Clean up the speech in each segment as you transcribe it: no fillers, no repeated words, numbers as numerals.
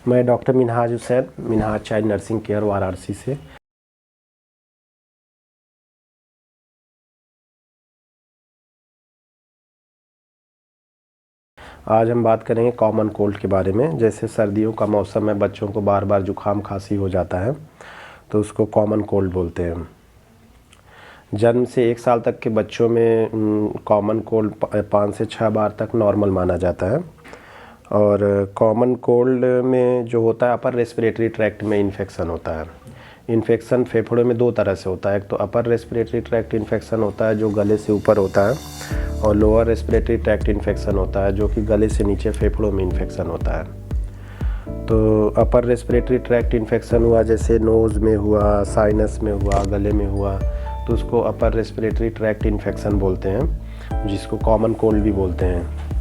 मैं doctor Minhaj Hussain, Minhaj child nursing care Varanasi से। आज हम बात करेंगे कॉमन कोल्ड के बारे में। जैसे सर्दियों का मौसम है, बच्चों को बार बार जुकाम खांसी हो जाता है तो उसको कॉमन कोल्ड बोलते हैं। जन्म से 1 साल तक के बच्चों में कॉमन कोल्ड 5 से 6 बार तक नॉर्मल माना जाता है। और कॉमन कोल्ड में जो होता है, अपर रेस्पिरेटरी ट्रैक्ट में इन्फेक्शन होता है। इन्फेक्शन फेफड़ों में 2 तरह से होता है। एक तो अपर रेस्पिरेटरी ट्रैक्ट इन्फेक्शन होता है जो गले से ऊपर होता है, और लोअर रेस्पिरेटरी ट्रैक्ट इन्फेक्शन होता है जो कि गले से नीचे फेफड़ों में इन्फेक्शन होता है। तो अपर रेस्पिरेटरी ट्रैक्ट इन्फेक्शन हुआ, जैसे नोज़ में हुआ, साइनस में हुआ, गले में हुआ, तो उसको अपर रेस्पिरेटरी ट्रैक्ट इन्फेक्शन बोलते हैं, जिसको कॉमन कोल्ड भी बोलते हैं।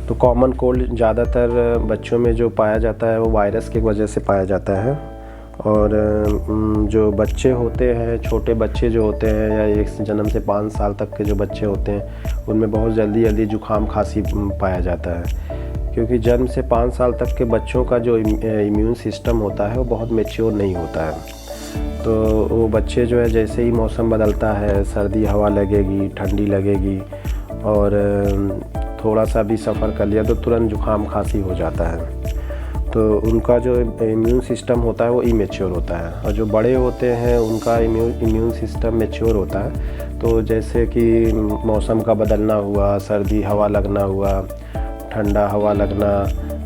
तो कॉमन कोल्ड ज़्यादातर बच्चों में जो पाया जाता है वो वायरस की वजह से पाया जाता है। और जो बच्चे होते हैं, छोटे बच्चे जो होते हैं, या 1 जन्म से 5 साल तक के जो बच्चे होते हैं, उनमें बहुत जल्दी जुकाम खांसी पाया जाता है। क्योंकि जन्म से 5 साल तक के बच्चों का जो इम्यून सिस्टम होता है वो बहुत मैच्योर नहीं होता है। तो वो बच्चे जो है, जैसे ही मौसम बदलता है, सर्दी हवा लगेगी, ठंडी लगेगी, और थोड़ा सा भी सफ़र कर लिया तो तुरंत जुकाम खांसी हो जाता है। तो उनका जो इम्यून सिस्टम होता है वो इमेच्योर होता है। और जो बड़े होते हैं उनका इम्यून सिस्टम मैच्योर होता है। तो जैसे कि मौसम का बदलना हुआ, सर्दी हवा लगना हुआ, ठंडा हवा लगना,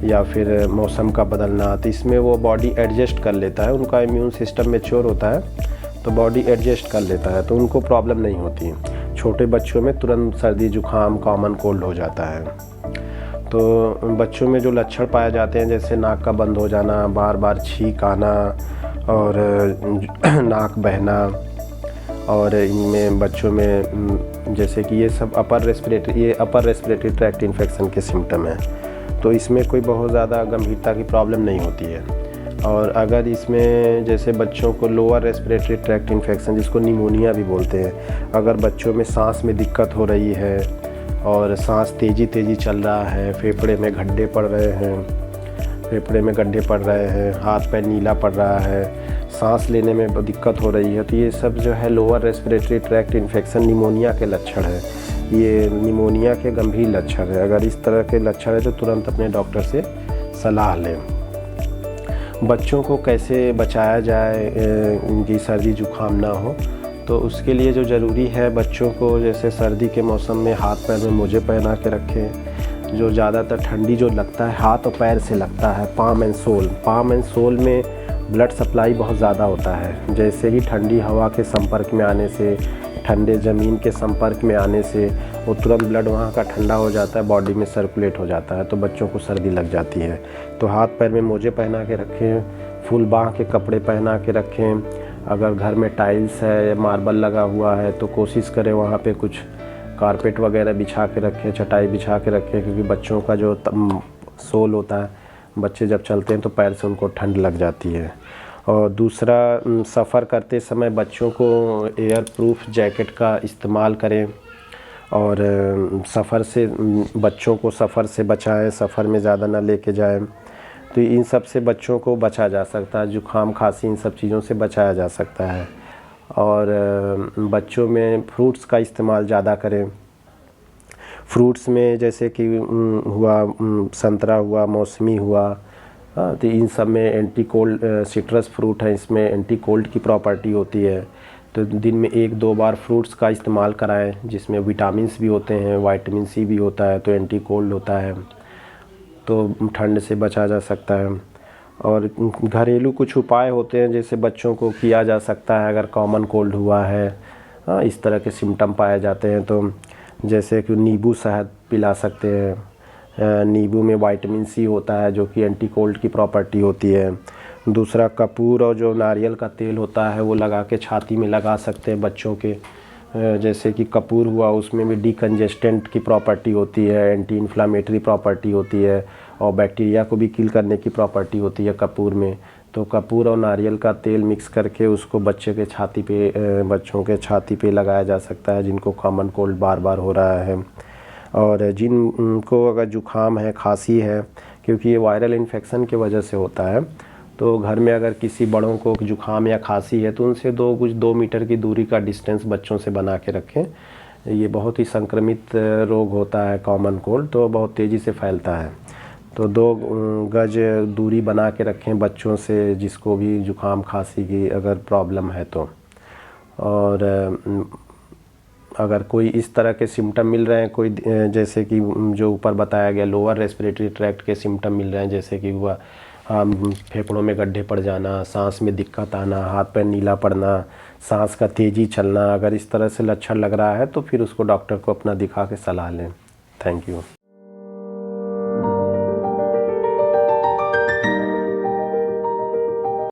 या फिर मौसम का बदलना, तो इसमें वो बॉडी एडजस्ट कर लेता है। उनका इम्यून सिस्टम मैच्योर होता है तो बॉडी एडजस्ट कर लेता है, तो उनको प्रॉब्लम नहीं होती। छोटे बच्चों में तुरंत सर्दी जुकाम कॉमन कोल्ड हो जाता है। तो बच्चों में जो लक्षण पाए जाते हैं, जैसे नाक का बंद हो जाना, बार बार छींक आना, और नाक बहना, और इनमें बच्चों में जैसे कि ये अपर रेस्पिरेटरी ट्रैक्ट इन्फेक्शन के सिम्टम हैं। तो इसमें कोई बहुत ज़्यादा गंभीरता की प्रॉब्लम नहीं होती है। और अगर इसमें जैसे बच्चों को लोअर रेस्पिरेटरी ट्रैक्ट इन्फेक्शन, जिसको निमोनिया भी बोलते हैं, अगर बच्चों में सांस में दिक्कत हो रही है और सांस तेज़ी चल रहा है, फेफड़े में गड्ढे पड़ रहे हैं, हाथ पैर नीला पड़ रहा है, सांस लेने में दिक्कत हो रही है, तो ये सब जो है lower respiratory tract infection pneumonia के लक्षण है। ये निमोनिया के गंभीर लक्षण है। अगर इस तरह के लक्षण है तो तुरंत अपने डॉक्टर से सलाह लें। बच्चों को कैसे बचाया जाए उनकी सर्दी जुकाम ना हो, तो उसके लिए जो ज़रूरी है, बच्चों को जैसे सर्दी के मौसम में हाथ पैर में मोजे पहना के रखें। जो ज़्यादातर ठंडी जो लगता है हाथ और पैर से लगता है, पाम एंड सोल में ब्लड सप्लाई बहुत ज़्यादा होता है। जैसे ही ठंडी हवा के संपर्क में आने से, ठंडे ज़मीन के संपर्क में आने से, वो तुरंत ब्लड वहाँ का ठंडा हो जाता है, बॉडी में सर्कुलेट हो जाता है, तो बच्चों को सर्दी लग जाती है। तो हाथ पैर में मोजे पहना के रखें, फुल बाँह के कपड़े पहना के रखें। अगर घर में टाइल्स है या मार्बल लगा हुआ है तो कोशिश करें वहाँ पे कुछ कारपेट वगैरह बिछा के रखें, चटाई बिछा के रखें, क्योंकि बच्चों का जो सोल होता है, बच्चे जब चलते हैं तो पैर से उनको ठंड लग जाती है। और दूसरा, सफ़र करते समय बच्चों को एयर प्रूफ जैकेट का इस्तेमाल करें, और बच्चों को सफ़र से बचाएं, सफ़र में ज़्यादा ना लेके जाएं। तो इन सब से बच्चों को बचा जा सकता है, जुकाम खांसी इन सब चीज़ों से बचाया जा सकता है। और बच्चों में फ्रूट्स का इस्तेमाल ज़्यादा करें। फ्रूट्स में जैसे कि हुआ संतरा हुआ, मौसमी हुआ, तो इन सब में एंटी कोल्ड, सिट्रस फ्रूट है, इसमें एंटी कोल्ड की प्रॉपर्टी होती है। तो दिन में 1-2 बार फ्रूट्स का इस्तेमाल कराएं, जिसमें विटामिन्स भी होते हैं, विटामिन सी भी होता है, तो एंटी कोल्ड होता है, तो ठंड से बचा जा सकता है। और घरेलू कुछ उपाय होते हैं जैसे बच्चों को किया जा सकता है अगर कॉमन कोल्ड हुआ है, इस तरह के सिम्टम पाए जाते हैं, तो जैसे कि नींबू शहद पिला सकते हैं। नींबू में विटामिन सी होता है जो कि एंटी कोल्ड की प्रॉपर्टी होती है। दूसरा, कपूर और जो नारियल का तेल होता है वो लगा के छाती में लगा सकते हैं बच्चों के। जैसे कि कपूर हुआ, उसमें भी डिकंजेस्टेंट की प्रॉपर्टी होती है, एंटी इन्फ्लामेटरी प्रॉपर्टी होती है, और बैक्टीरिया को भी किल करने की प्रॉपर्टी होती है कपूर में। तो कपूर और नारियल का तेल मिक्स करके उसको बच्चों के छाती पे लगाया जा सकता है जिनको कॉमन कोल्ड बार बार हो रहा है। और जिनको अगर जुकाम है, खांसी है, क्योंकि ये वायरल इन्फेक्शन की वजह से होता है। तो घर में अगर किसी बड़ों को जुखाम या खांसी है तो उनसे कुछ 2 मीटर की दूरी का डिस्टेंस बच्चों से बना के रखें। ये बहुत ही संक्रमित रोग होता है कॉमन कोल्ड, तो बहुत तेज़ी से फैलता है। तो 2 गज दूरी बना के रखें बच्चों से, जिसको भी जुखाम खांसी की अगर प्रॉब्लम है तो। और अगर कोई इस तरह के सिम्टम मिल रहे हैं, कोई जैसे कि जो ऊपर बताया गया लोअर रेस्पिरेटरी ट्रैक्ट के सिम्टम मिल रहे हैं, जैसे कि हुआ फेफड़ों में गड्ढे पड़ जाना, सांस में दिक्कत आना, हाथ पैर नीला पड़ना, सांस का तेज़ी चलना, अगर इस तरह से लक्षण लग रहा है तो फिर उसको डॉक्टर को अपना दिखा के सलाह लें। Thank you.